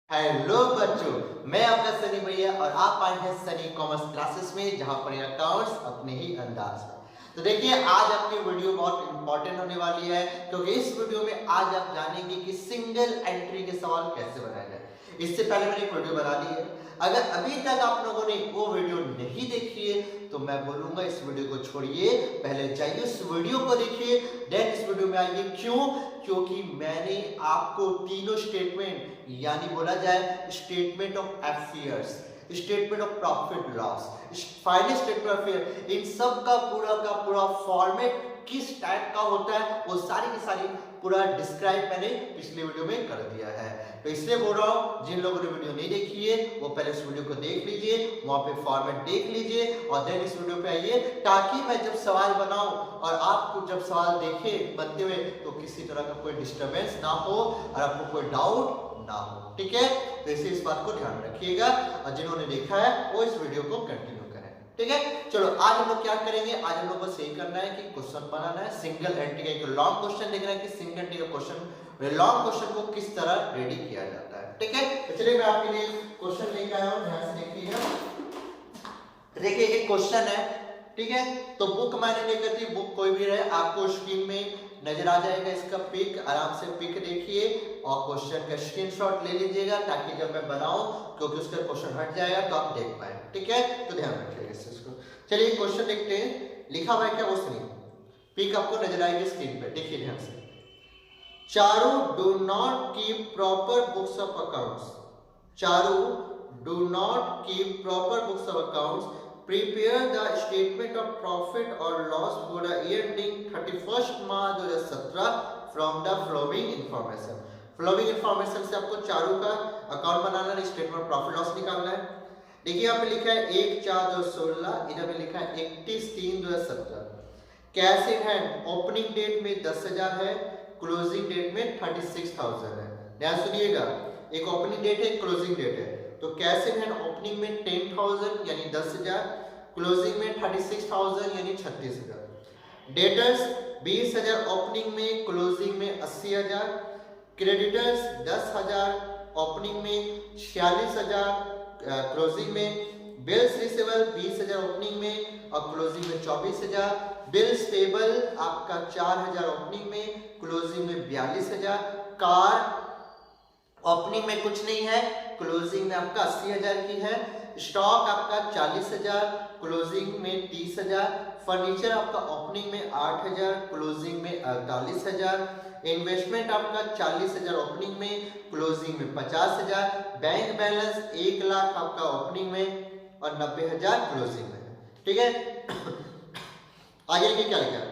Hello बच्चों, मैं आपका सनी भैया और आप आए हैं सनी कॉमर्स क्लासेस में, जहां पर अकाउंट्स अपने ही अंदाज में। तो देखिए, आज आपकी वीडियो बहुत इंपॉर्टेंट होने वाली है, क्योंकि इस वीडियो में आज आप जानेंगे कि सिंगल एंट्री के सवाल कैसे बनाए जाए। इससे पहले मैंने एक वीडियो बना ली है। अगर अभी तक आप लोगों ने वो वीडियो नहीं देखी है तो मैं बोलूंगा इस वीडियो को छोड़िए, पहले जाइए उस वीडियो को देखिए, देन इस वीडियो में आइए। क्यों? क्योंकि मैंने आपको तीनों स्टेटमेंट, यानी बोला जाए statement of affairs, statement of profit loss, final statement of affair, इन सब का पूरा फॉर्मेट किस टाइप का होता है वो सारी की सारी पूरा डिस्क्राइब मैंने पिछले वीडियो में कर दिया है। तो इसलिए बोल रहा हूं, जिन लोगों ने वीडियो नहीं देखी है वो पहले इस वीडियो को देख लीजिए, वहां पे फॉर्मेट देख लीजिए और देन इस वीडियो पे आइए, ताकि मैं जब सवाल बनाऊं और आपको जब सवाल देखे बनते हुए तो किसी तरह का कोई डिस्टर्बेंस ना हो और आपको कोई डाउट ना हो। ठीक है, तो इसे इस बात को ध्यान रखिएगा और जिन्होंने देखा है वो इस वीडियो को कंटिन्यू करें। ठीक है, चलो आज हम लोग क्या करेंगे, आज हम लोग बस यही करना है कि क्वेश्चन बनाना है, सिंगल एंट्री का एक लॉन्ग क्वेश्चन देखना है कि सिंगल एंट्री का क्वेश्चन, लॉन्ग क्वेश्चन को किस तरह रेडी किया जाता है। ठीक है, तो चलिए मैं आपके लिए क्वेश्चन लेकर आया हूं, ध्यान से देखिएगा। देखिए एक क्वेश्चन है, ठीक है, तो बुक मैंने लेकर थी, बुक कोई भी रहे, आपको स्क्रीन में नजर आ जाएगा इसका पिक, आराम से पिक देखिए और क्वेश्चन का स्क्रीनशॉट ले लीजिएगा, ताकि जब मैं बनाऊं क्योंकि उसका क्वेश्चन हट जाएगा तो आप देख पाए। ठीक है, तो ध्यान रखिएगा इस चीज को। चलिए क्वेश्चन देखते हैं, लिखा हुआ है क्या वो सुनिए, पिक आपको नजर आएगी स्क्रीन पे, देखिए ध्यान से। Charu do not keep proper books of accounts, Charu do not keep proper books of accounts, prepare the statement of profit or loss for the year ending 31st March 2017 from the following information। following information से आपको चारू का account बनाना है, statement profit loss निकालना है। देखिए यहाँ पे लिखा है 1/4/2016, इधर में लिखा है 31/3/2017। Cash in hand opening date में 10,000 है, क्लोजिंग डेट में 36,000 है। ध्यान सुनिएगा, एक ओपनिंग डेट है, क्लोजिंग डेट है, तो कैश इन हैंड ओपनिंग में 10,000 यानी 10,000, क्लोजिंग में 36,000 यानी 36,000। डेटर्स 20,000 ओपनिंग में, क्लोजिंग में 80,000। क्रेडिटर्स 10,000 ओपनिंग में, 46,000 क्लोजिंग में। बिल्स रिसीवेबल 20,000 ओपनिंग में और क्लोजिंग में 24,000। बिल्स पेबल आपका 4,000 ओपनिंग में, क्लोजिंग में 42,000। कार ओपनिंग में कुछ नहीं है, क्लोजिंग में आपका 80,000 की है। स्टॉक आपका 40,000, क्लोजिंग में 30,000। फर्नीचर आपका ओपनिंग में 8,000, क्लोजिंग में 48,000। इन्वेस्टमेंट आपका 40,000 ओपनिंग में, क्लोजिंग में 50,000। बैंक बैलेंस 1 लाख आपका ओपनिंग में और 90,000 क्लोजिंग में। ठीक है, आगे क्या लिखा है,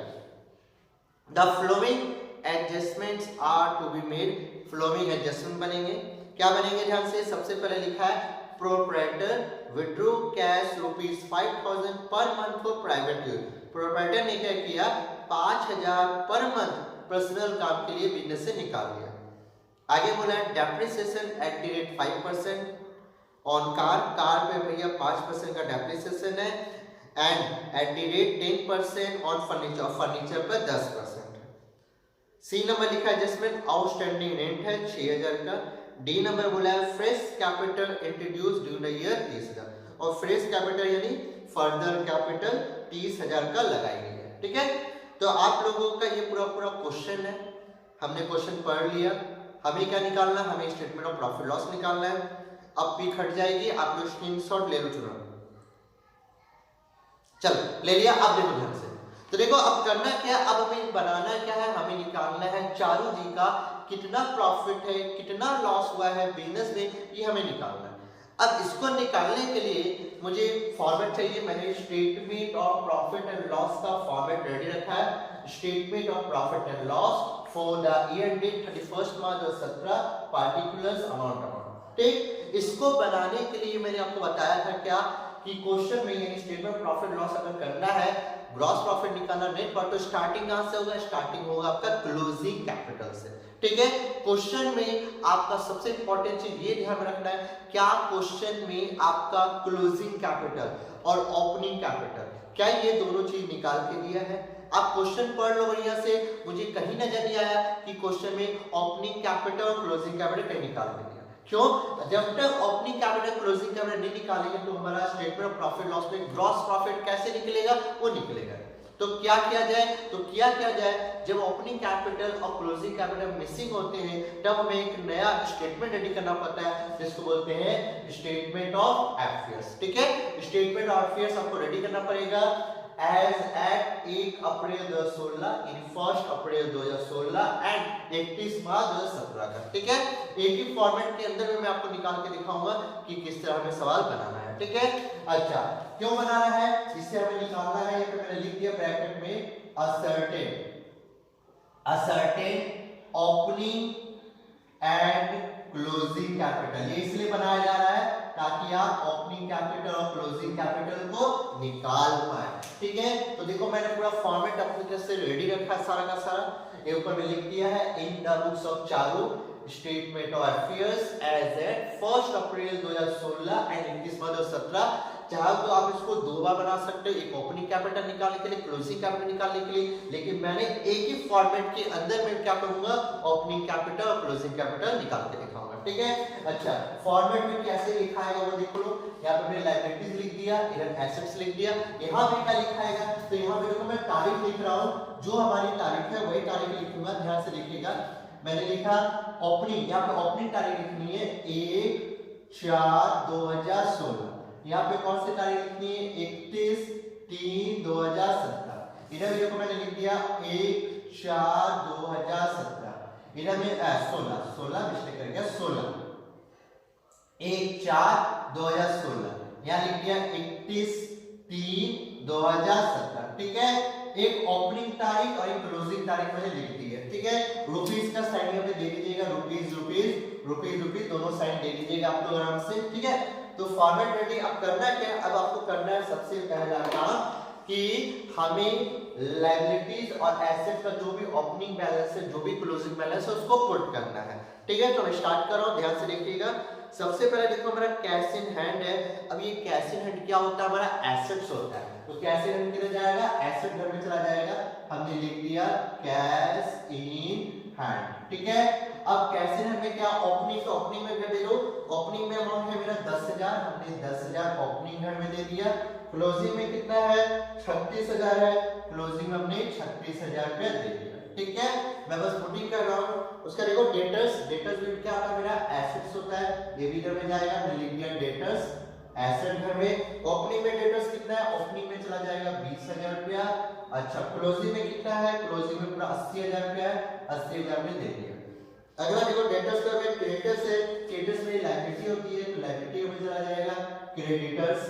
the following adjustments are to be made. Following adjustment बनेंगे, क्या बनेंगे ध्यान से। सबसे पहले लिखा है proprietor withdraw cash ₹5,000 per month for private use. Proprietor ने क्या किया, 5,000 पर मंथ पर्सनल काम के लिए बिजनेस से निकाल दिया। आगे बोला है depreciation at the rate 5% on car, car पे भैया 5% का डेप्रिसिएशन है, and at the rate 10% on furniture, furniture पर 10%। सी नंबर लिखा है एडजस्टमेंट आउटस्टैंडिंग रेंट है 6,000 का। डी नंबर बोला है fresh capital introduce during the year 30,000, और फ्रेश कैपिटल यानी फर्दर कैपिटल 30,000 का लगाई गई है। ठीक है, तो आप लोगों का ये पूरा क्वेश्चन है, हमने क्वेश्चन पढ़ लिया, हमें क्या निकालना है, हमें स्टेटमेंट ऑफ प्रॉफिट लॉस निकालना है। अब पिक हट जाएगी, आप लोग स्क्रीनशॉट ले लो, चुनो, चलो ले लिया। अब देखो ध्यान से, तो देखो अब करना क्या, अब हमें बनाना क्या है, हमें निकालना है चारू जी का कितना प्रॉफिट है, कितना लॉस हुआ है बिजनेस में, ये हमें निकालना है। अब इसको निकालने के लिए मुझे फॉर्मेट चाहिए, मैंने statement of profit and loss का फॉर्मेट रेडी रखा है। Statement of profit and loss for the year ending 31st March 2017, particulars amount. ठीक, इसको बनाने के लिए मैंने आपको बताया था क्या कि क्वेश्चन में यानी स्टेटमेंट प्रॉफिट लॉस अगर करना है, ग्रॉस प्रॉफिट निकालना, नेट प्रॉफिट, तो स्टार्टिंग कहां से होगा, स्टार्टिंग होगा आपका क्लोजिंग कैपिटल से। ठीक है, क्वेश्चन में आपका सबसे इंपॉर्टेंट चीज ये ध्यान रखना है, क्या क्वेश्चन में आपका क्लोजिंग कैपिटल और ओपनिंग कैपिटल, क्या ये दोनों चीज निकाल के दिया है। आप क्वेश्चन पढ़ लो बढ़िया से, मुझे कहीं नजर नहीं आया कि क्वेश्चन में ओपनिंग कैपिटल और क्लोजिंग कैपिटल कहीं निकाल के दिया। क्यों? जब तक ओपनिंग कैपिटल क्लोजिंग कैपिटल नहीं निकालेंगे तो हमारा स्टेटमेंट ऑफ प्रॉफिट लॉस में ग्रॉस प्रॉफिट कैसे निकलेगा? वो निकलेगा। तो क्या किया जाए? जब ओपनिंग कैपिटल और क्लोजिंग कैपिटल मिसिंग होते हैं तब हमें एक नया स्टेटमेंट रेडी करना पड़ता है जिसको बोलते हैं स्टेटमेंट ऑफ अफेयर्स। ठीक है, स्टेटमेंट ऑफ अफेयर्स आपको रेडी करना पड़ेगा as at 1 April 2016 in 1 April 2016 and 31 March 2017 का। ठीक है, एक ही फॉर्मेट के अंदर में मैं आपको निकाल के दिखाऊंगा कि किस तरह हमें सवाल बनाना है। ठीक है, अच्छा क्यों बनाना है, इससे हमें निकालना है। ये मैंने लिख दिया ब्रैकेट में ascertain opening and closing capital. ये इसलिए बनाया जा रहा है ताकि आप ओपनिंग कैपिटल और क्लोजिंग कैपिटल को निकाल पाए। ठीक है, तो देखो मैंने पूरा फॉर्मेट अपनी तरफ से रेडी रखा है सारा का सारा। ये ऊपर में लिख दिया है in the books of Charu statement of affairs as at 1 April 2016 and 31 March 2017। चाहे तो आप इसको दो बार बना सकते हो, एक ओपनिंग कैपिटल निकालने के लिए, क्लोजिंग कैपिटल निकालने के लिए, लेकिन मैंने एक ही फॉर्मेट के अंदर में क्या करूंगा, ओपनिंग कैपिटल और क्लोजिंग कैपिटल निकाल के दिखाऊंगा। ठीक है, अच्छा फॉर्मेट में कैसे लिखाएगा वो देख लो। यहाँ पे मैंने लायबिलिटीज लिख दिया, इधर एसेट्स लिख दिया। यहाँ पे क्या लिखाएगा, तो यहाँ पे देखो मैं तारीख लिख रहा हूँ, जो हमारी तारीख है वही तारीख लिखूंगा, ध्यान से लिखिएगा। मैंने लिखा ओपनिंग, यहाँ पे ओपनिंग तारीख लिखनी है 1/4/2016। यहाँ पे कौन सी तारीख लिखनी है, 31/3/2017। इधर भी देखो मैंने लिख दिया 1/4/2017। इधर में 16 मिस्टेक कर गया, 1/4/2016। यहाँ लिख दिया 31/3/2017। ठीक है, एक ओपनिंग तारीख और एक क्लोजिंग तारीख मैंने लिख दी है। ठीक है, रुपीस का साइन यहाँ पे दे दीजिएगा, रुपीस दोनों साइन दे दीजिएगा आप लोग आराम से। ठीक है, तो फॉर्मेट रेडी। अब करना क्या, अब आपको करना है सबसे पहला काम कि हमें लायबिलिटीज और एसेट का जो भी ओपनिंग बैलेंस है, जो भी क्लोजिंग बैलेंस है, उसको पुट करना है। ठीक है, तो मैं स्टार्ट कर रहा हूं, ध्यान से देखिएगा। सबसे पहले देखो हमारा कैश इन हैंड है। अब ये कैश इन हैंड क्या होता है, हमारा एसेट्स होता है। तो कैश इन हैंड किधर जाएगा, एसेट घर में चला जाएगा। हमने लिख दिया कैश इन हैंड। ठीक है, अब कैश इन हैंड में क्या, ओपनिंग में क्या दे दो, ओपनिंग में अमाउंट है मेरा 10,000, हमने 10,000 ओपनिंग घर में दे दिया। क्लोजिंग में कितना है, 36,000 है, क्लोजिंग में हमने 36,000 रुपया दे दिया। ठीक है, मैं बस पुटिंग कर रहा हूं। उसका देखो डेटर्स भी क्या होता है, मेरा एसेट्स होता है, ये भी घर में जाएगा। मैं लिख दिया डेटर्स एसेट घर में। ओपनिंग में डेटर्स कितना है, ओपनिंग में चला जाएगा 20,000 रुपया। अच्छा क्लोजिंग में कितना है, क्लोजिंग में पूरा 80,000 रुपया है, 80,000 में दे दिया। अगला देखो डेटर्स का में क्रेडिटर्स है, क्रेडिटर्स में लायबिलिटी होती है, तो लायबिलिटी में चला जाएगा क्रेडिटर्स।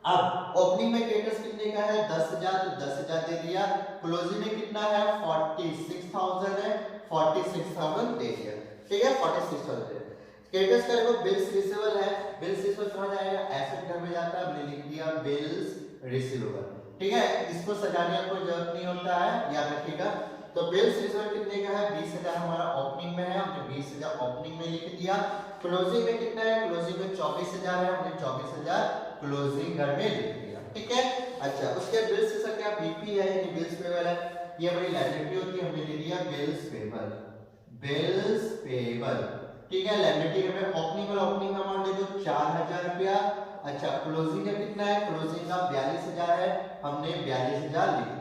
अब ओपनिंग में क्रेडिटर्स कितने का है, 10,000, तो 10,000 दे दिया। क्लोजिंग में कितना है, 46,000 है, 46,000 दे दिया। ठीक है, 46,000 दे दिया। क्रेडिटर्स का देखो बिल्स रिसीवेबल है, बिल्स रिसीवेबल कहां जाएगा, एसेट घर में जाता है। हमने लिख दिया बिल्स रिसीवेबल। ठीक है, इसको सजाने की कोई जरूरत नहीं होता है, याद रखिएगा। तो बिल्स रिसीवेबल कितने का है, 20,000 हमारा ओपनिंग में है, हमने 20,000 ओपनिंग में लिख दिया। क्लोजिंग में कितना है, क्लोजिंग में 24,000 है, हमने 24,000 क्लोजिंग घर में लिख दिया। ठीक है, अच्छा उसके बिल्स से क्या बीपी है, यानी बिल्स पेबल है, ये हमारी लायबिलिटी होती है, हमने ले लिया बिल्स पेबल। ठीक है, लायबिलिटी में ओपनिंग में अमाउंट दे दो 4,000 रुपया। अच्छा क्लोजिंग का कितना है, क्लोजिंग का 42,000 है, हमने 42,000 लिख दिया।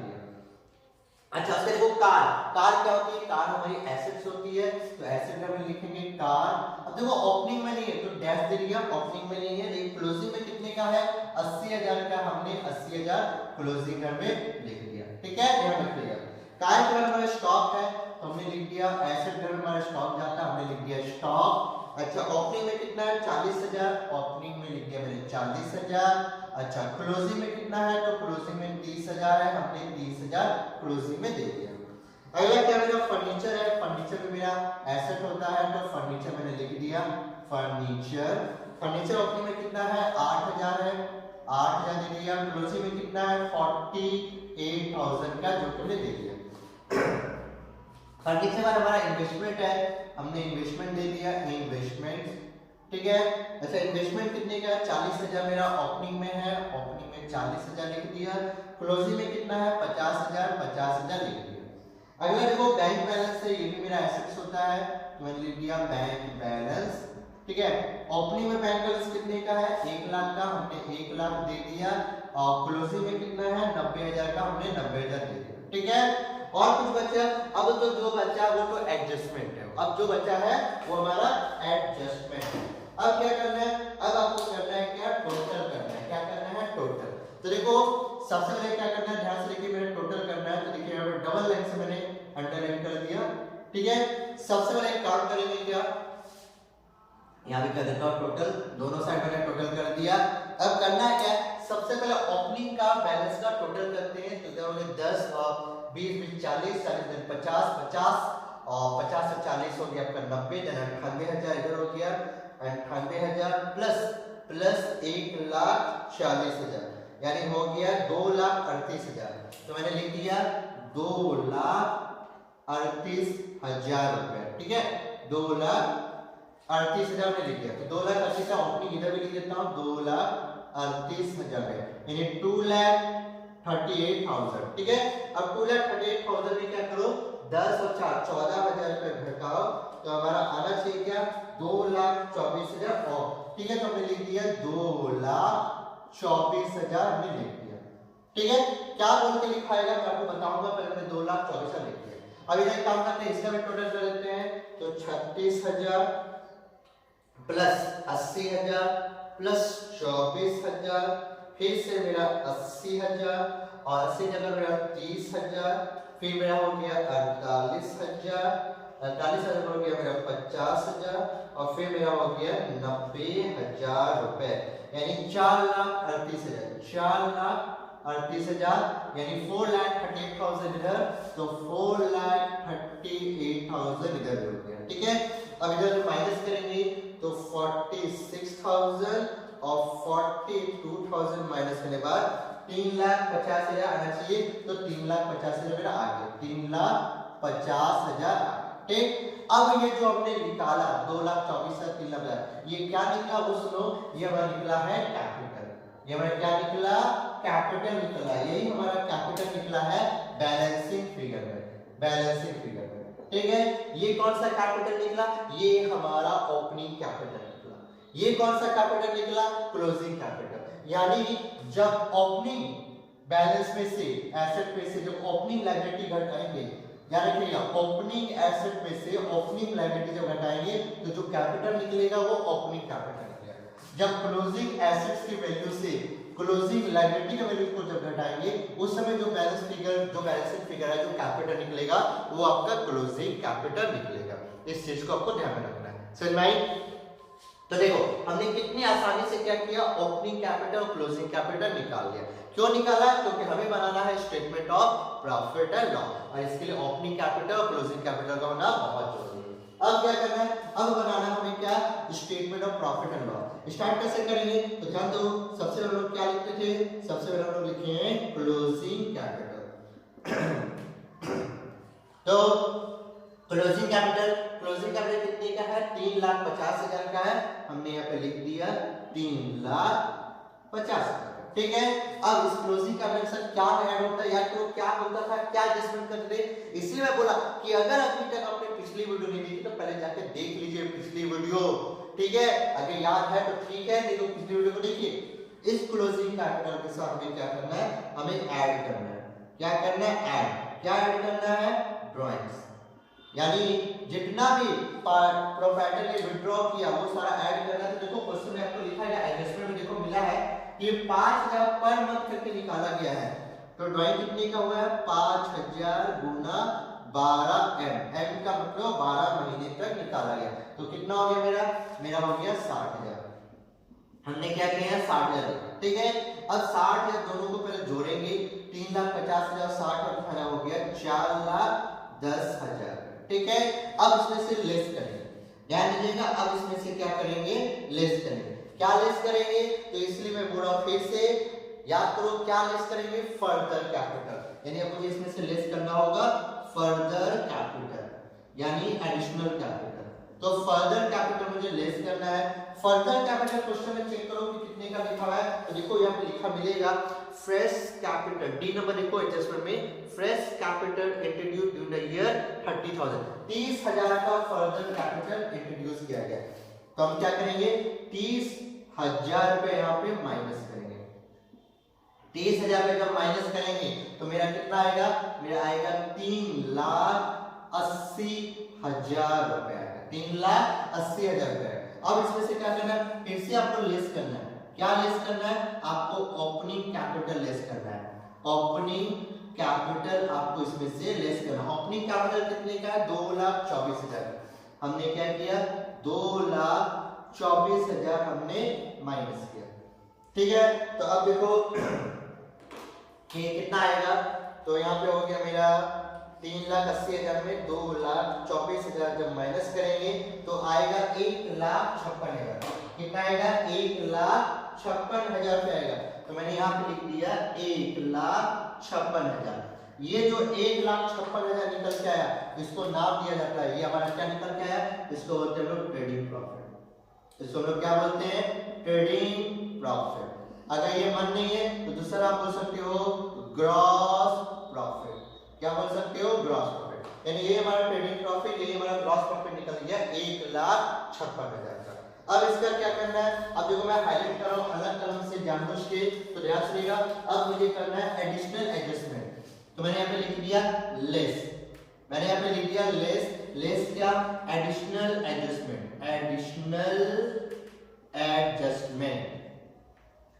अच्छा उसके देखो कार क्या होती है, कार हमारी एसेट्स होती है, तो एसेट में लिखेंगे कार। अब देखो ओपनिंग में नहीं है तो डैश दे दिया, ओपनिंग में नहीं है, लेकिन क्लोजिंग में कितने का है, 80,000 का, हमने 80,000 क्लोजिंग में लिख दिया। ठीक है, ध्यान रखिएगा। कार के बाद हमारा स्टॉक है, तो हमने लिख दिया एसेट में हमारा स्टॉक जाता है, हमने लिख दिया स्टॉक। अच्छा ओपनिंग में कितना है, 40,000, ओपनिंग में लिख दिया मैंने 40,000। अच्छा क्लोजिंग में कितना है, तो क्लोजिंग में 30,000 है, हमने 30,000 क्लोजिंग में दे दिया। अगला क्या मेरा फर्नीचर है, फर्नीचर में मेरा एसेट होता है, तो फर्नीचर मैंने लिख दिया फर्नीचर ओपनिंग में कितना है, 8,000 है, 8,000 दे दिया। क्लोजिंग में कितना है, 48,000 का, जो कि हमने दे दिया। फर्नीचर में हमारा इन्वेस्टमेंट है, हमने इन्वेस्टमेंट दे दिया, इन्वेस्टमेंट। ठीक है, अच्छा इन्वेस्टमेंट कितने का, 40,000 मेरा ओपनिंग में है, ओपनिंग में 40,000 लिख दिया। क्लोजिंग में कितना है, 50,000 लिख दिया। अगला देखो बैंक बैलेंस है, ये भी मेरा एसेट्स होता है, तो मैंने लिख दिया बैंक बैलेंस। ठीक है। ओपनिंग में बैंक बैलेंस कितने का है 1 लाख का, हमने 1 लाख दे दिया, और क्लोजिंग में कितना है 90,000 का, हमने 90,000 दे दिया, ठीक है। और कुछ बचा, अब तो जो बचा वो तो एडजस्टमेंट है, अब जो बचा है वो हमारा एडजस्टमेंट है। अब क्या करना है, अब आपको करना है क्या, टोटल करना है, क्या करना है टोटल। तो देखो सबसे पहले क्या करना है, ध्यान से देखिए, मेरे टोटल करना है, तो देखिए यहाँ पे डबल लाइन से मैंने अंडरलाइन कर दिया, ठीक है। सबसे पहले काम करेंगे क्या, यहाँ भी कर देता हूँ टोटल, दोनों साइड मैंने टोटल कर दिया। अब करना है क्या, सबसे पहले ओपनिंग का बैलेंस का टोटल करते हैं, तो देखोगे 10 और 20 20 40 40 50 50 और 50 और 40 हो गया आपका 90, 98,000 इधर हो गया 98,000 प्लस 1,40,000 यानी हो गया 2,38,000। तो मैंने लिख दिया 2,38,000 रुपए, ठीक है, 2,38,000 में लिख दिया। तो 2,38,000 ओपनिंग इधर भी लिख देता हूँ, 2,38,000 है, यानी 2,38,000, ठीक है। अब 2,38,000 में क्या करो, 10 और 4 14,000 रुपए घटाओ, तो हमारा आना चाहिए क्या 2,24,000 और, ठीक है। तो हमने लिख दिया 2,24,000 हमने लिख दिया, ठीक है। क्या बोल के लिखाएगा मैं आपको बताऊंगा, पहले मैं 2,24,000 लिख दिया। अब इधर काम करते हैं, इसका भी टोटल कर देते हैं, तो 36,000 प्लस 80,000 प्लस 24,000, फिर से मेरा 80,000 और 80 जगह मेरा 30,000, फिर मेरा हो गया 48,000, 48,000 हो गया मेरा 50,000 और फिर मेरा हो गया 90,000 रुपए, यानी 4,38,000, 4,38,000 यानी 4,38,000 इधर, तो 4,38,000 इधर हो गया, ठीक है। अब इधर माइनस करेंगे तो 46,000 और 42,000 माइनस करने के बाद 3,50,000 आना चाहिए, तो 3,50,000 मेरा आ गया, 3,50,000, ठीक। अब ये जो हमने निकाला 2,24,000 3,50,000, ये क्या निकला वो सुनो, ये हमारा निकला है कैपिटल, ये हमारा क्या निकला, कैपिटल निकला, यही हमारा कैपिटल निकला है बैलेंसिंग फिगर में, बैलेंसिंग फिगर में, ठीक है। ये कौन सा कैपिटल निकला, ये हमारा ओपनिंग कैपिटल निकला। ये कौन सा कैपिटल निकला, क्लोजिंग कैपिटल। यानी जब ओपनिंग बैलेंस में से एसेट में से जब ओपनिंग लायबिलिटी घटाएंगे, याद रखिएगा ओपनिंग एसेट में से ओपनिंग लायबिलिटी जब घटाएंगे तो जो कैपिटल निकलेगा वो ओपनिंग कैपिटल निकलेगा। जब क्लोजिंग एसेट्स की वैल्यू से क्लोजिंग लायबिलिटी के वैल्यू को जब घटाएंगे उस समय जो बैलेंस फिगर, जो बैलेंसिंग फिगर है, जो कैपिटल निकलेगा वो आपका क्लोजिंग कैपिटल निकलेगा। इस चीज को आपको ध्यान में रखना है, समझ में आई। तो देखो हमने कितनी आसानी से क्या किया, ओपनिंग कैपिटल और क्लोजिंग कैपिटल निकाल लिया। क्यों निकाला, क्योंकि हमें बनाना है statement of profit and loss, और इसके लिए ओपनिंग कैपिटल और क्लोजिंग कैपिटल का होना बहुत जरूरी है। अब क्या करना है, अब बनाना हमें क्या, statement of profit and loss. Start कैसे करेंगे, तो ध्यान दो, सबसे पहले हम लोग क्या लिखते थे, सबसे पहले हम लोग लिखे हैं क्लोजिंग कैपिटल। तो क्लोजिंग कैपिटल कितने का है, 3,50,000 का है, हमने यहाँ पे लिख दिया 3,50,000, ठीक है। अब इस क्लोजिंग कैपिटल से क्या ऐड होता है, या तो क्या बोलता था, क्या एडजस्टमेंट करते थे, इसलिए मैं बोला कि अगर अभी तक आपने पिछली वीडियो नहीं देखी तो पहले जाके देख लीजिए पिछली वीडियो, ठीक है। अगर याद है तो ठीक है, नहीं तो पिछली वीडियो को देखिए। इस क्लोजिंग कैपिटल के साथ हमें क्या करना है, हमें ऐड करना है, क्या करना है, ऐड, क्या ऐड करना है, ड्राइंग्स, यानी जितना भी प्रोप्राइटर ने विथड्रॉ किया वो सारा ऐड करना है। तो देखो क्वेश्चन में आपको लिखा है, एडजस्टमेंट में देखो मिला है कि 5,000 पर मंथ करके निकाला गया है, तो ड्राइंग कितने का हुआ है, 5,000 गुना 12M, M का मतलब 12 महीने तक निकाला गया, तो कितना हो गया मेरा हो गया 60,000। हमने क्या किया, 60,000, ठीक है। अब 60,000 दोनों को पहले जोड़ेंगे, 3,50,000 60 और 18 हो गया 4,10,000, ठीक है। अब इसमें से लेस करेंगे, ध्यान दीजिएगा, अब इसमें से क्या करेंगे, लेस करेंगे, क्या लेस करेंगे, तो इसलिए मैं बोल रहा हूं फिर से याद करो, क्या लेस करेंगे, फर्दर कैपिटल, यानी आपको इसमें से लेस करना होगा फर्दर कैपिटल, यानी एडिशनल कैपिटल। तो फर्दर कैपिटल मुझे लेस करना है। फर्दर कैपिटल क्वेश्चन में चेक करो कि कितने का लिखा हुआ है, तो देखो यहाँ पे लिखा मिलेगा फ्रेश कैपिटल, डी नंबर देखो एडजस्टमेंट में, fresh capital introduce during the year 30,000, 30,000 का फर्दर कैपिटल इंट्रोड्यूस किया गया। तो हम क्या करेंगे 30,000 रुपए यहाँ पे माइनस करेंगे। 30,000 रुपए जब माइनस करेंगे तो मेरा कितना आएगा, मेरा आएगा 3,80,000 रुपए आएगा, 3,80,000 रुपए। अब इसमें से क्या करना है, फिर से आपको लेस करना है। क्या लेस करना है, आपको ओपनिंग कैपिटल लेस करना है। ओपनिंग कैपिटल आपको इसमें से लेस करना है। ओपनिंग कैपिटल कितने का है, 2,24,000। हमने क्या किया, 2,24,000 हमने माइनस किया। ठीक है, तो अब देखो कि कितना आएगा, तो यहाँ पे हो गया मेरा 3,80,000 में 2,24,000 जब माइनस करेंगे तो आएगा 1,56,000। कितना आएगा, 1,56,000 पे आएगा। तो मैंने यहाँ पे लिख दिया 1,56,000। ये जो 1,56,000 निकल के आया इसको नाम दिया जाता है, ये हमारा क्या निकल के आया, इसको बोलते हैं लोग ट्रेडिंग प्रॉफिट। इसको लोग क्या बोलते हैं, ट्रेडिंग प्रॉफिट। अगर ये मन नहीं है तो दूसरा आप बोल सकते हो ग्रॉस प्रॉफिट। क्या बोल सकते हो, ग्रॉस प्रॉफिट। यानी ये हमारा ट्रेडिंग प्रॉफिट, ये हमारा ग्रॉस प्रॉफिट निकल गया 1,56,000 का। अब इसका क्या करना है, अब देखो मैं हाईलाइट कर रहा हूं अलग कलम से जानबूझ के, तो ध्यान सुनिएगा। अब मुझे करना है एडिशनल एडजस्टमेंट। तो मैंने यहाँ पे लिख दिया लेस, मैंने यहाँ पे लिख दिया लेस। लेस क्या, एडिशनल एडजस्टमेंट। एडिशनल एडजस्टमेंट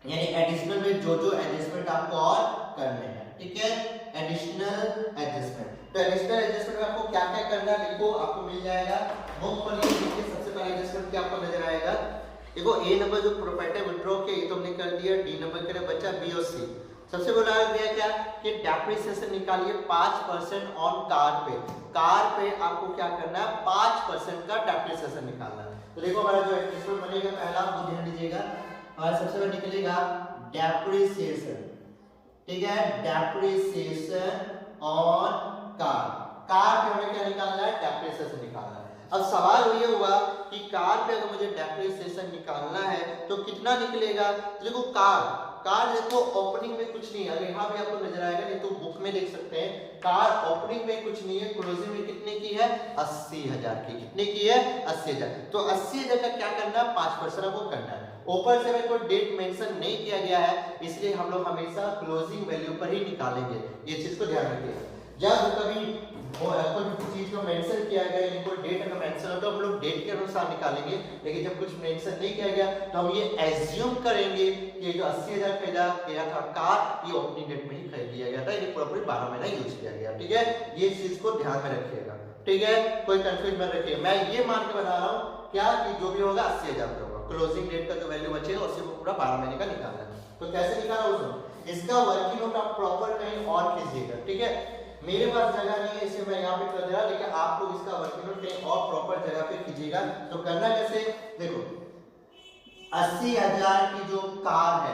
यानी एडिशनल में जो जो एडजस्टमेंट आपको और करने हैं। ठीक है, एडिशनल एडजस्टमेंट। तो एडिशनल एडजस्टमेंट में आपको क्या क्या करना है, देखो आपको मिल जाएगा। मूंगफली के सबसे पहला एडजस्टमेंट क्या आपको नजर आएगा, देखो ए नंबर जो प्रोप्राइटर विड्रॉ के ये तो हमने कर दिया, डी नंबर करे बच्चा बी और सी। सबसे बोला गया क्या कि डेप्रिसिएशन निकालिए 5% ऑन कार पे। कार पे आपको क्या करना है, 5% का डेप्रिसिएशन निकालना है। तो देखो हमारा जो एडजस्टमेंट बनेगा पहला, वो ध्यान दीजिएगा, हमारा सबसे पहले निकलेगा डेप्रिसिएशन। ठीक है, डेप्रिसिएशन ऑन कार। कार पे हमें क्या निकालना है, डेप्रिसिएशन निकालना है। अब सवाल ये हुआ कि कार पे अगर मुझे डेप्रिसिएशन निकालना है तो कितना निकलेगा। तो देखो कार देखो ओपनिंग में कुछ नहीं है, अगर यहाँ भी आपको नजर आएगा, नहीं तो बुक में देख सकते हैं। कार ओपनिंग में कुछ नहीं है, क्लोजिंग में कितने की है, 80,000 की। कितने की है, 80,000। तो 80,000 का क्या करना है, 5% आपको करना है। ऊपर से मेरे को डेट मेंशन नहीं किया गया है, इसलिए हम लोग हमेशा क्लोजिंग वैल्यू पर ही निकालेंगे। ये चीज को ध्यान रखिएगा। जब कभी कोई चीज को मेंशन किया गया या कोई डेट का मेंशन हो तो हम लोग डेट के अनुसार निकालेंगे, लेकिन जब कुछ मेंशन नहीं किया गया तो हम ये एज्यूम करेंगे कि ये जो 80,000 खरीदा गया था कार, ये ओपनिंग डेट में ही खरीद लिया गया था, ये पूरा 12 महीना यूज किया गया। ठीक है, ये चीज को ध्यान में रखिएगा। ठीक है, कोई कंफ्यूज मत रखिए। मैं ये मान के बता रहा हूँ क्या कि जो भी होगा 80,000 का होगा। क्लोजिंग डेट का जो वैल्यू बचेगा उससे पूरा 12 महीने का निकालना है। तो कैसे निकाला उसको, इसका वर्किंग नोट आप प्रॉपर कहीं और कीजिएगा। ठीक है, मेरे पास जगह नहीं है इसलिए मैं यहाँ पे कर दे रहा, लेकिन आप लोग इसका वर्किंग नोट कहीं और प्रॉपर जगह पे कीजिएगा। तो करना कैसे, देखो 80,000 की जो कार है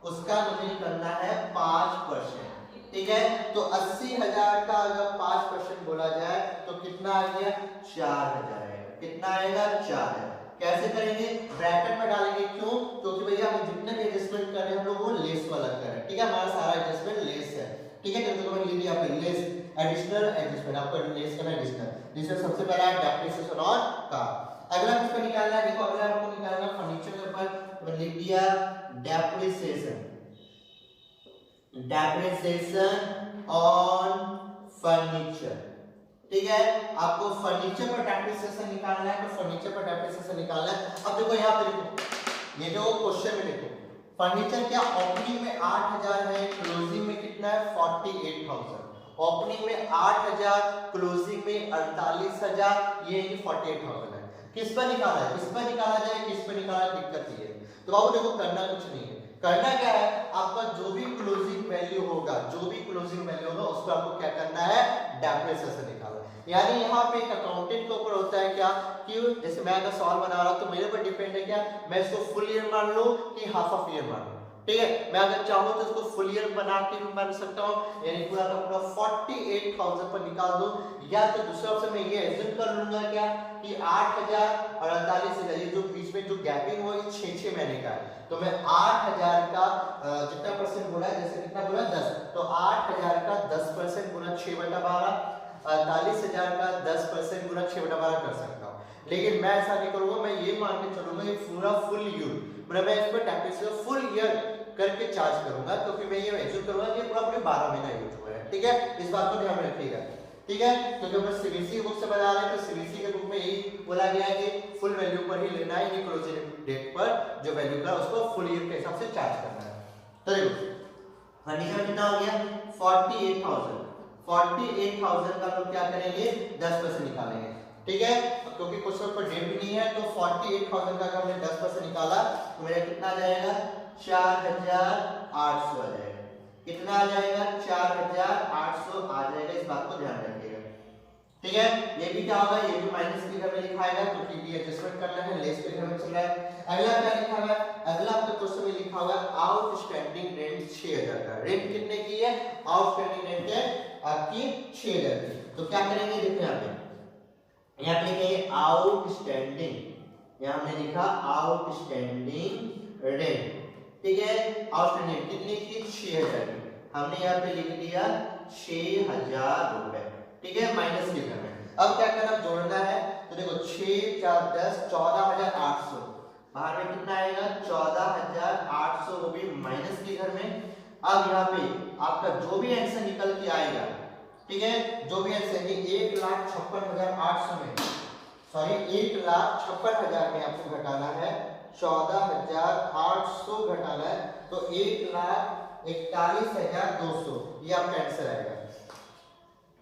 उसका मुझे करना है 5%। ठीक है, तो 80,000 का अगर 5% बोला जाए तो कितना आ गया, 4,000 आएगा। कितना आएगा, 4,000। कैसे करेंगे, ब्रैकेट में डालेंगे। क्यों, क्योंकि भैया हम जितने भी एडजस्टमेंट कर रहे हैं हम लोग वो लेस वाला कर रहे हैं। ठीक है, हमारा सारा एडजस्टमेंट लेस है। ठीक है, तो मैंने लिख दिया पे लेस एडिशनल एडजस्टमेंट। आपको लेस करना है एडिशनल, जिसमें सबसे पहला है डेप्रिसिएशन ऑन कार। अगला किसको निकालना है, देखो अगला आपको निकालना फर्नीचर के ऊपर, तो लिख दिया डेप्रिसिएशन ऑन फर्नीचर। ठीक है, आपको फर्नीचर पर डेप्रिसिएशन निकालना है, तो फर्नीचर पर डेप्रिसिएशन निकालना है। अब देखो यहाँ पे देखो, ये जो क्वेश्चन में देखो फर्नीचर क्या ओपनिंग में 8,000 है, क्लोजिंग में कितना है 48,000। ओपनिंग में 8,000, क्लोजिंग में 48,000, ये 48,000 है। किस पर निकाला है, किस पर निकाला जाए, किस पर निकाला, दिक्कत ये है। तो बाबू देखो करना कुछ नहीं है, करना क्या है, आपका जो भी क्लोजिंग वैल्यू होगा, जो भी क्लोजिंग वैल्यू होगा उस पर आपको क्या करना है, डेप्रिसिएशन निकालना। यानी यहाँ पे एक अकाउंटेंट के ऊपर होता है क्या कि जैसे मैं अगर सॉल्व बना रहा हूं तो मेरे ऊपर डिपेंड है क्या, मैं इसको फुल ईयर मान लूं कि हाफ ऑफ ईयर मान लूं। ठीक है, मैं अगर चाहूं तो इसको फुल ईयर बना के भी बन सकता हूं, यानी पूरा का पूरा 48,000 पर निकाल दूं, या तो दूसरा ऑप्शन में ये एज्यूम कर लूंगा क्या कि 8,000 और 48,000 ये जो बीच में जो गैपिंग हो ये 6 महीने का है। तो मैं 8,000 का जितना परसेंट बोला है, जैसे कितना बोला 10, तो 8,000 का 10% गुना 6/12, 48,000 का 10% गुना 6/12 कर सकता हूँ। लेकिन मैं ऐसा नहीं करूंगा, मैं ये मान के चलूंगा ये पूरा फुल ईयर, मतलब मैं इस पर टेम्परेचर फुल ईयर करके चार्ज करूंगा, क्योंकि मैं ये मेंशन करूंगा कि पूरा पूरे 12 महीना यूज हुआ है। ठीक है, इस बात को ध्यान रखिएगा। ठीक है, क्योंकि हम सीबीएसई बुक से बता रहे हैं, तो सीबीएसई के बुक में यही बोला गया है कि फुल वैल्यू पर ही लेना है, क्लोजिंग डेट पर जो वैल्यू का उसको फुल ईयर के हिसाब से चार्ज करना है। तो देखो फर्नीचर कितना हो गया 48,000, 48,000 का लोग क्या करेंगे 10% निकालेंगे। ठीक है, क्योंकि क्वेश्चन पर डेट भी नहीं है, तो 48,000 का हमने 10% निकाला तो मेरा कितना आ जाएगा 4,800 आ जाएगा। कितना आ जाएगा 4,800 आ जाएगा, इस बात को ध्यान रखिएगा। ठीक है, ये भी क्या होगा, ये भी माइनस के घर में लिखा आएगा, क्योंकि ये एडजस्टमेंट करना है, लेस के घर में चल रहा है। अगला क्या लिखा हुआ है, अगला आपके क्वेश्चन में लिखा हुआ है आउटस्टैंडिंग रेंट 6,000 का। रेंट कितने की है, आउटस्टैंडिंग रेंट है आपकी 6,000 की। तो क्या करेंगे, देखो यहाँ पे लिखेंगे आउटस्टैंडिंग, यहाँ हमने लिखा आउटस्टैंडिंग रेंट। ठीक है, आउटस्टैंडिंग कितने की 6,000 की, हमने यहाँ पे लिख दिया 6,000 रुपए। ठीक है, माइनस के घर में अब क्या करना, जोड़ना है। तो देखो 6 4 10 14,800, बाहर में कितना आएगा 14,800, वो भी माइनस के घर में। अब यहाँ पे आपका जो भी आंसर निकल के आएगा, ठीक है, जो भी आंसर 1,56,800 में, सॉरी 1,56,000 में आपको घटाना है, 14,800 घटाना है, तो 1,41,200 ये आपका आंसर आएगा।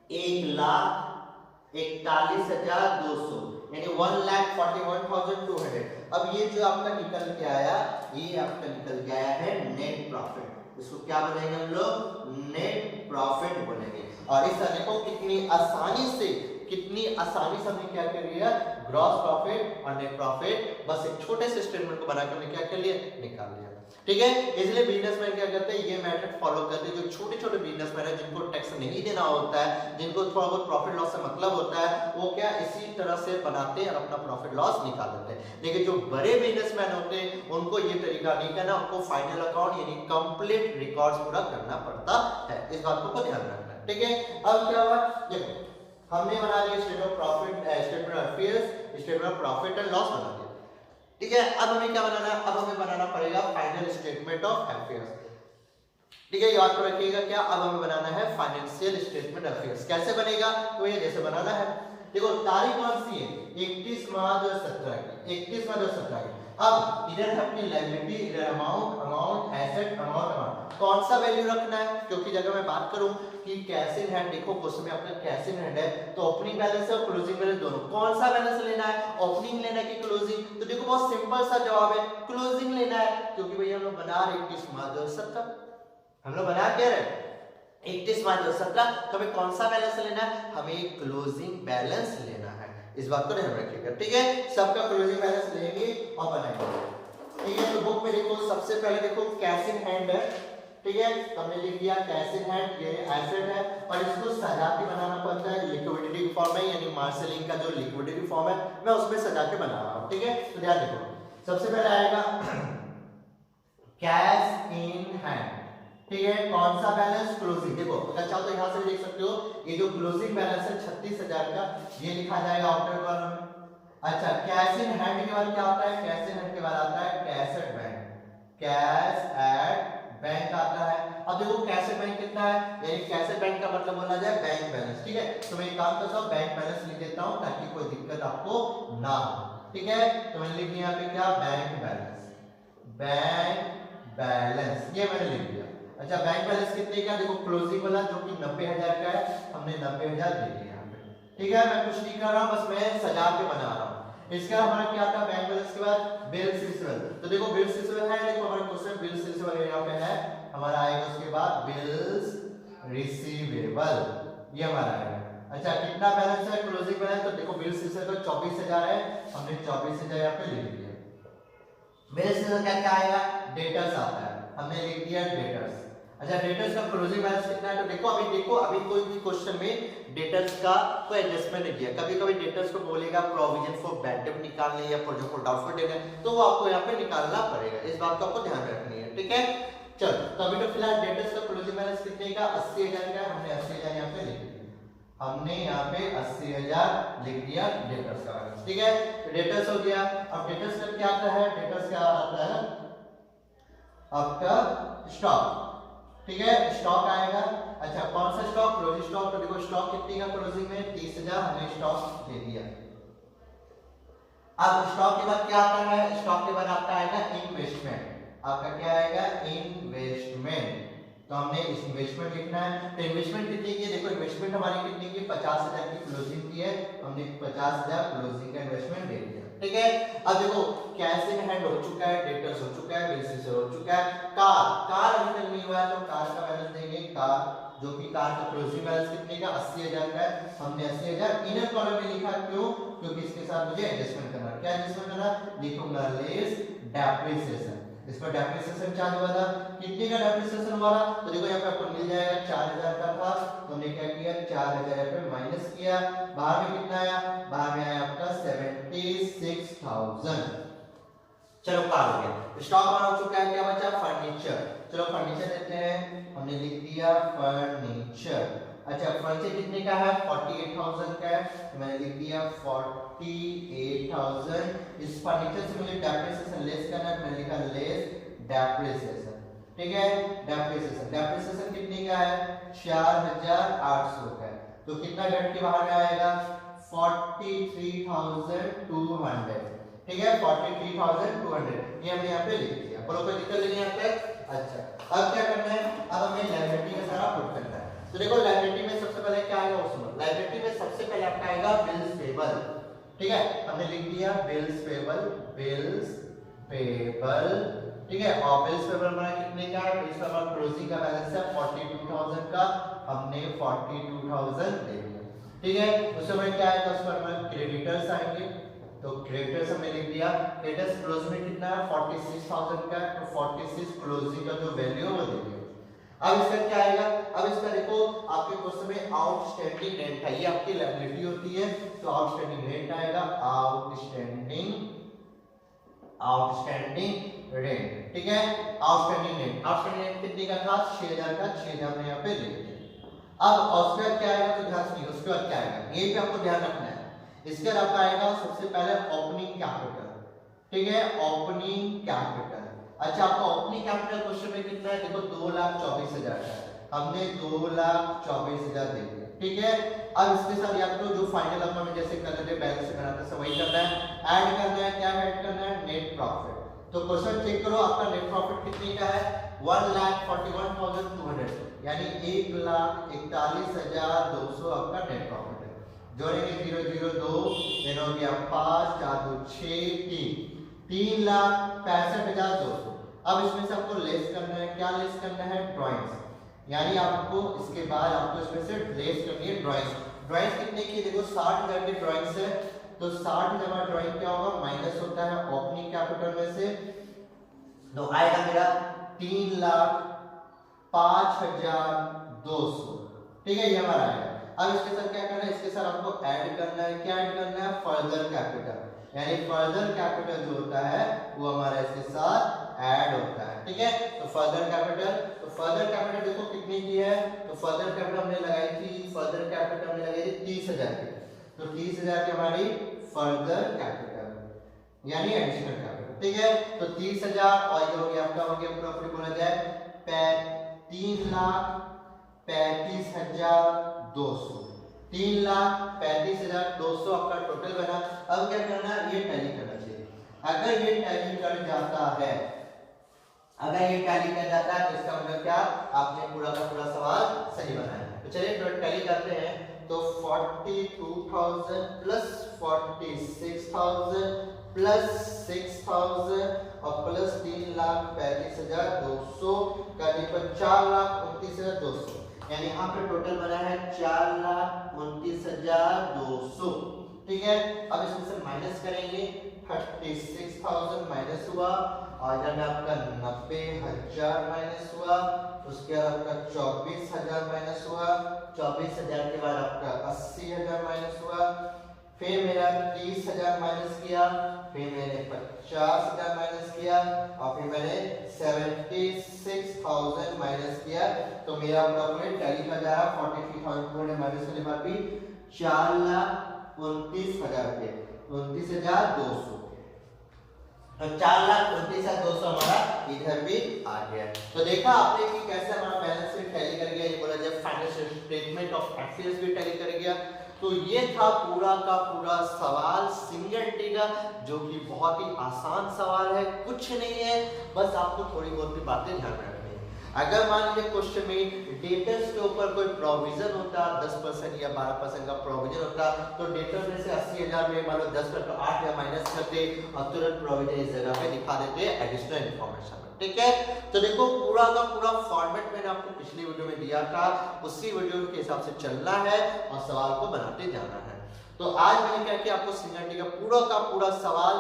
1,41,200 यानी 1,41,200। अब ये जो आपका निकल के आया, ये आपका निकल के आया है नेट प्रॉफिट। इसको क्या बोलेंगे हम लोग, नेट प्रॉफिट बोलेंगे। और इस तरह को कितनी आसानी से हमने क्या कर लिया, ग्रॉस प्रॉफिट और नेट प्रॉफिट बस एक छोटे से स्टेटमेंट को बनाकर हमने क्या कर लिया, निकाल लिया। ठीक है, इसलिए बिजनेसमैन क्या करते हैं, ये मेथड फॉलो करते हैं। जो छोटे छोटे बिजनेसमैन है, जिनको टैक्स नहीं देना होता है, जिनको थोड़ा बहुत प्रॉफिट लॉस से मतलब होता है, वो क्या इसी तरह से बनाते हैं और अपना प्रॉफिट लॉस निकाल देते हैं। लेकिन जो बड़े बिजनेसमैन होते हैं, उनको ये तरीका नहीं करना, उनको फाइनल अकाउंट यानी कंप्लीट रिकॉर्ड्स पूरा करना पड़ता है। इस बात को ध्यान रखना है। ठीक है, अब क्या हुआ, देखो हमने बना लिया statement of profit, statement of affairs, statement of profit and loss बना दिया। ठीक है, अब हमें क्या बनाना है, अब हमें बनाना पड़ेगा फाइनल स्टेटमेंट ऑफ अफेयर्स। ठीक है, याद रखिएगा क्या, अब हमें बनाना है फाइनेंशियल स्टेटमेंट अफेयर्स। कैसे बनेगा, तो ये जैसे बनाना है, देखो तारीख कौन सी है 31 मार्च 2017 की, 31 मार्च 2017 की। अब इधर है अपनी लायबिलिटी, इधर अमाउंट एसेट, अमाउंट कौन सा वैल्यू रखना है, क्योंकि जगह मैं बात करूं कि कैश इन हैंड, देखो क्वेश्चन में आपका कैश इन हैंड है, तो ओपनिंग बैलेंस और क्लोजिंग बैलेंस दोनों, कौन सा बैलेंस लेना है, ओपनिंग लेना है कि क्लोजिंग। तो देखो बहुत सिंपल सा जवाब है, क्लोजिंग लेना है, क्योंकि भैया हम लोग बना रहे 31 मार्च 2017, हम लोग बना क्या रहे 31 मार्च 2017, तो हमें कौन सा बैलेंस लेना है, हमें क्लोजिंग बैलेंस लेना है। इस बात को ध्यान रखिएगा। ठीक है, सबका क्लोजिंग बैलेंस लेंगे और बनाएंगे। ठीक है, तो बुक में देखो सबसे पहले देखो कैश इन हैंड है। ठीक है, तो हमने लिख दिया कैश इन हैंड, ये एसेट है और इसको सजा के बनाना पड़ता है, लिक्विडिटी फॉर्म है, यानी मार्शलिंग का जो लिक्विडिटी फॉर्म है मैं उसमें सजा के बना रहा हूं। ठीक है, तो ध्यान देखो सबसे पहले आएगा कैश इन हैंड। ठीक है, कौन सा बैलेंस, क्लोजिंग। देखो अगर चाहो तो यहां से देख सकते हो, ये जो क्लोजिंग बैलेंस है 36,000 का, ये लिखा जाएगा आउटर कॉलम में। अच्छा, कैश इन हैंड के बाद क्या होता है, कैश इन हैंड के बाद आता है cash at bank, cash at bank आता है। अब देखो कैश एट बैंक कितना है, यानी कैश एट बैंक का मतलब बोला जाए बैंक बैलेंस। ठीक है, तो मैं एक काम करता हूं बैंक बैलेंस लिख देता हूं ताकि कोई दिक्कत आपको ना हो। ठीक है, तो मैंने लिख दिया यहाँ पे क्या, बैंक बैलेंस, बैंक बैलेंस ये मैंने लिख दिया। अच्छा, बैंक बैलेंस कितने का, देखो क्लोजिंग वाला जो कि 90,000 का है, हमने 90,000 दे दिया यहाँ पे। ठीक है, मैं कुछ नहीं कर रहा हूँ, बस मैं सजा के बना रहा हूँ। इसका हमारा क्या था, बैंक बैलेंस के बाद बिल्स रिसीवेबल। तो देखो बिल्स रिसीवेबल है, देखो हमारा क्वेश्चन बिल्स रिसीवेबल यहाँ पे है, हमारा आएगा उसके बाद बिल्स रिसीवेबल, ये हमारा आएगा। अच्छा, कितना बैलेंस है, क्लोजिंग बैलेंस, तो देखो बिल्स रिसीवेबल 24,000 है, हमने 24,000 यहाँ पे लिख दिया। बिल्स रिसीवेबल क्या क्या आएगा, डेटर्स आता है, हमने लिख दिया डेटर्स। अच्छा, डेटर्स का क्लोजिंग बैलेंस कितना है, तो देखो अभी कोई भी क्वेश्चन में डेटर्स का कोई एडजस्टमेंट नहीं दिया, कभी-कभी डेटर्स को बोलेगा प्रोविजन फॉर बैड डेट निकालने या प्रोविजन फॉर डाउटफुल डेट है, तो वो आपको यहाँ पे निकालना पड़ेगा। इस बात को आपको ध्यान रखनी है। ठीक है, चलो तो अभी तो फिलहाल डेटर्स का क्लोजिंग बैलेंस कितने का, 80,000 का, हमने 80,000 यहाँ पे लिख दिया। हमने यहाँ पे 80,000 लिख दिया डेटर्स का बैलेंस। ठीक है, डेटर्स हो गया। अब डेटर्स का क्या आता है, डेटर्स क्या आता है आपका स्टॉक। ठीक है, स्टॉक आएगा। अच्छा, कौन सा स्टॉक, क्लोजिंग स्टॉक। तो देखो स्टॉक कितने का क्लोजिंग में 30,000 हमने स्टॉक ले दिया। अब स्टॉक के बाद क्या आता है, स्टॉक के बाद आपका आएगा इन्वेस्टमेंट। आपका क्या आएगा, इन्वेस्टमेंट। तो हमने इन्वेस्टमेंट लिखना है। तो इन्वेस्टमेंट कितनी की है, देखो इन्वेस्टमेंट हमारी कितनी की 50,000 की क्लोजिंग की है, हमने 50,000 क्लोजिंग का इन्वेस्टमेंट दे दिया। ठीक है, अब देखो कैश इन हैंड हो चुका है, डेटर्स हो चुका है, बिल्स हो चुका है। कार अभी तक नहीं हुआ है, तो कार का बैलेंस देंगे। कार जो कि कार का क्लोजिंग बैलेंस कितने का 80,000 का है, हमने 80,000 इनर कॉलम में लिखा। क्यों, क्योंकि इसके साथ मुझे एडजस्टमेंट करना है। क्या एडजस्टमेंट करना, लिखूंगा लेस डेप्रिसिएशन। इस पर डेप्रिसिएशन चार्ज हुआ था, कितने का डेप्रिसिएशन हुआ था, तो देखो यहाँ पे आपको मिल जाएगा 4,000 का था, तो हमने क्या किया 4,000 पे माइनस किया। बाहर में कितना आया, बाहर में आया आपका 76,000। चलो कार हो गया। स्टॉक हमारा हो चुका है, क्या बचा, फर्नीचर। चलो फर्नीचर लेते हैं, हमने लिख दिया फर्नीचर। अच्छा, फर्नीचर कितने का है, 48,000 का है, तो मैंने लिख दिया 48,000। इस फर्नीचर से मुझे डेप्रिसिएशन लेस करना है, मैंने लिखा लेस डेप्रिसिएशन। ठीक है, डेप्रिसिएशन कितने का है, 4,800 का है। तो कितना घट के बाहर में आएगा, 43,200। ठीक है, 43,200 ये हमने यहाँ पे लिख दिया। बोलो कोई दिक्कत नहीं यहाँ पे। अच्छा, अब क्या करना है, अब हमें लायबिलिटी का सारा पुट करना है। तो देखो लायबिलिटी में सबसे पहले क्या आएगा, उसमें लायबिलिटी में सबसे पहले आपका आएगा बिल्स पेबल। ठीक है, हमने लिख दिया बिल्स पेबल, बिल्स पेबल। ठीक है, और बिल्स पेबल हमारा कितने का है, बिल्स पेबल क्लोजिंग का बैलेंस है 42,000 का, हमने 42,000 दे दिया। ठीक है, उसके बाद क्या आएगा, उस पर हमारे क्रेडिटर्स आएंगे। तो क्रेडिटर्स हमने लिख दिया, क्रेडिटर्स क्लोज में कितना है 46,000 का, तो 46 क्लोजिंग का जो वैल्यू है वो दे दिया। अब इसका क्या आएगा, अब इसका देखो आपके क्वेश्चन में आउटस्टैंडिंग रेंट है, ये आपकी लायबिलिटी होती है, तो आउटस्टैंडिंग रेंट आएगा, आउटस्टैंडिंग रेंट। ठीक है, आउटस्टैंडिंग रेंट कितने का था, 6,000 का, 6,000 में यहाँ पे ले लिया। अब उसके बाद क्या आएगा, तो ध्यान सुनिए, उसके बाद क्या आएगा, ये भी आपको ध्यान रखना है। इसके बाद आपका आएगा सबसे पहले ओपनिंग कैपिटल। ठीक है, ओपनिंग कैपिटल। अच्छा, आपका ओपनिंग कैपिटल क्वेश्चन में कितना है, देखो 2,24,000 का है, हमने 2,24,000 दे दिया। ठीक है, अब इसके साथ या तो जो फाइनल अमाउंट में जैसे करते थे बैलेंस से बनाते सब वही करना है, ऐड करना है। क्या ऐड करना है, नेट प्रॉफिट। तो क्वेश्चन चेक करो, आपका नेट प्रॉफिट कितने का है, 1,41,200, यानी 1,41,200 आपका नेट प्रॉफिट है। जोड़ेंगे 0 0 2 देन हो गया 5 4 2 6 3 3,65,200। अब इसमें से आपको लेस करना है, क्या लेस करना है, ड्राइंग्स। यानी आपको इसके बाद आपको इसमें से लेस करनी है ड्राइंग्स। ड्राइंग्स कितने की, देखो 60,000 की ड्राइंग्स है, तो 60,000 ड्राइंग क्या होगा, माइनस होता है ओपनिंग कैपिटल में से, तो आएगा मेरा 3,05,200। ठीक है, ये हमारा आएगा। अब इसके साथ क्या करना है, इसके साथ आपको ऐड करना है, क्या ऐड करना है, फर्दर कैपिटल। यानी फर्दर कैपिटल जो होता है वो हमारा इसके साथ ऐड होता है। ठीक है, तो फर्दर कैपिटल, तो फर्दर कैपिटल देखो कितने की है, तो फर्दर कैपिटल हमने लगाई थी, फर्दर कैपिटल हमने लगाई थी 30,000 की, तो 30,000 की हमारी फर्दर कैपिटल यानी एडिशनल कैपिटल। ठीक है, तो 30,000 और ये हो गया आपका, हो गया प्रॉफिट बोला जाए 3,35,200। 3,35,200 आपका टोटल बना। अब क्या करना है, ये टैली करना चाहिए। अगर ये टैली कर जाता है, अगर ये टैली कर जाता है तो इसका मतलब क्या, आपने पूरा का पूरा सवाल सही बनाया। तो चलिए टैली करते हैं। तो 42,000 प्लस 46,000 प्लस 6,000 और प्लस 3,35,200 करने पर 4,29,200, यानी यहाँ पे टोटल बना है 4,29,200। ठीक है, अब इसमें से माइनस करेंगे, 36,000 माइनस हुआ, और इधर में आपका 90,000 माइनस हुआ, उसके बाद आपका 24,000 माइनस हुआ, 24,000 के बाद आपका 80,000 माइनस हुआ, फिर मेरा 30,000 माइनस किया, फिर मैंने 50,000 माइनस किया और फिर मैंने 76,000 माइनस किया। तो मेरा पूरा टैली का जा रहा 43,000 माइनस करने के बाद भी 4,29,000 रुपये, 29,200। तो 4,29,200 हमारा इधर भी आ गया। तो देखा आपने कि कैसे हमारा बैलेंस शीट टैली कर गया, ये बोला जाए फाइनेंशियल स्टेटमेंट ऑफ एक्चुअल्स भी टैली कर गया। तो ये था पूरा का पूरा सवाल सिंगुलैरिटी का, जो कि बहुत ही आसान सवाल है, कुछ नहीं है, बस आपको थोड़ी बहुत भी बातें ध्यान में रखनी है। अगर मान लीजिए क्वेश्चन में डेटर्स के ऊपर कोई प्रोविजन होता, 10% या 12% का प्रोविजन होता, तो डेटर में से 80,000 में मान लो 10% तो 8 माइनस करते और तुरंत प्रोविजन इस जगह पे दिखा देते एडिशनल इन्फॉर्मेशन। ठीक है, तो देखो पूरा का पूरा फॉर्मेट मैंने आपको पिछली वीडियो में दिया था, उसी वीडियो के हिसाब से चलना है और सवाल को बनाते जाना है। तो आज मैंने क्या किया, आपको सिंगुलैरिटी का पूरा सवाल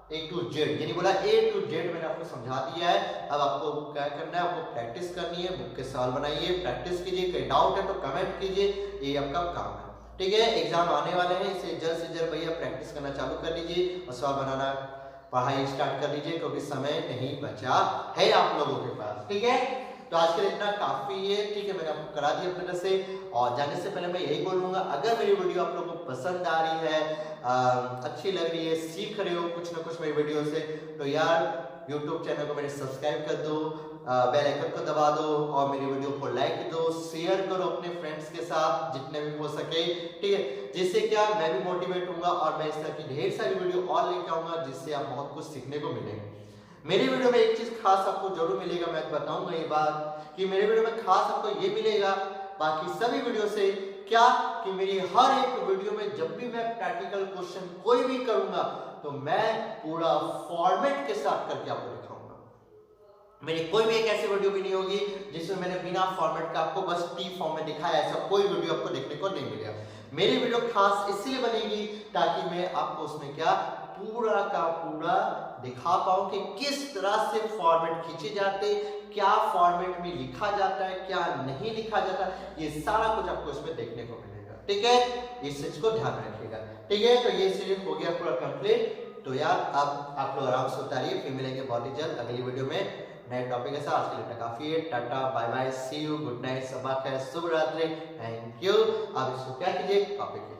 A to Z, यानी बोला A to Z मैंने आपको समझा दिया है। अब आपको क्या करना है, आपको प्रैक्टिस करनी है, बुक के सवाल बनाइए, प्रैक्टिस कीजिए, कोई डाउट है तो कमेंट कीजिए, ये आपका काम है। ठीक है, एग्जाम आने वाले हैं, इसे जल्द से जल्द भैया प्रैक्टिस करना चालू कर लीजिए और सवाल बनाना पढ़ाई स्टार्ट कर लीजिए, क्योंकि समय नहीं बचा है आप लोगों के पास। ठीक है, तो आज के लिए इतना काफी है। ठीक है, मैंने आपको करा दिया अपने तरफ से, और जाने से पहले मैं यही बोलूंगा, अगर मेरी वीडियो आप लोगों को पसंद आ रही है, अच्छी लग रही है, सीख रहे हो कुछ ना कुछ मेरी वीडियो से, तो यार YouTube चैनल को मेरे सब्सक्राइब कर दो, बेल आइकन को दबा दो और मेरी वीडियो को लाइक दो, शेयर करो अपने फ्रेंड्स के साथ जितने भी हो सके। ठीक है, जिससे क्या मैं भी मोटिवेट होऊंगा और मैं इस तरह की ढेर सारी वीडियो और लेकर आऊंगा, जिससे आप बहुत कुछ सीखने को मिलेगा। मेरी वीडियो में एक चीज खास आपको जरूर मिलेगा, मैं बताऊंगा ये बात कि मेरे वीडियो में खास आपको ये मिलेगा बाकी सभी वीडियो से, क्या कि मेरी हर एक वीडियो में जब भी मैं प्रैक्टिकल क्वेश्चन कोई भी करूंगा तो मैं पूरा फॉर्मेट के साथ करके आपको दिखाऊंगा। मेरी कोई भी एक ऐसी वीडियो भी नहीं होगी जिसमें मैंने बिना फॉर्मेट का आपको बस टी फॉर्म में दिखाया, ऐसा कोई वीडियो आपको देखने को नहीं मिलेगा। मेरी वीडियो खास इसलिए बनेगी ताकि मैं आपको उसमें क्या पूरा का पूरा दिखा पाऊं कि किस तरह से फॉर्मेट खींचे जाते, क्या फॉर्मेट में लिखा जाता है, क्या नहीं लिखा जाता, ये सारा कुछ आपको इसमें देखने को मिलेगा। ठीक है, इस चीज को ध्यान में रखिएगा। ठीक है, तो ये सीरीज हो गया पूरा कंप्लीट। तो यार अब आप लोग आराम से उतारिए, फिर मिलेंगे बहुत ही जल्द अगली वीडियो में नए टॉपिक के साथ। आज के लिए काफी है, tata bye bye, see you, good night, सबा खैर, शुभ रात्रि, थैंक यू। अब इसको क्या कीजिए, कॉपी कीजिए।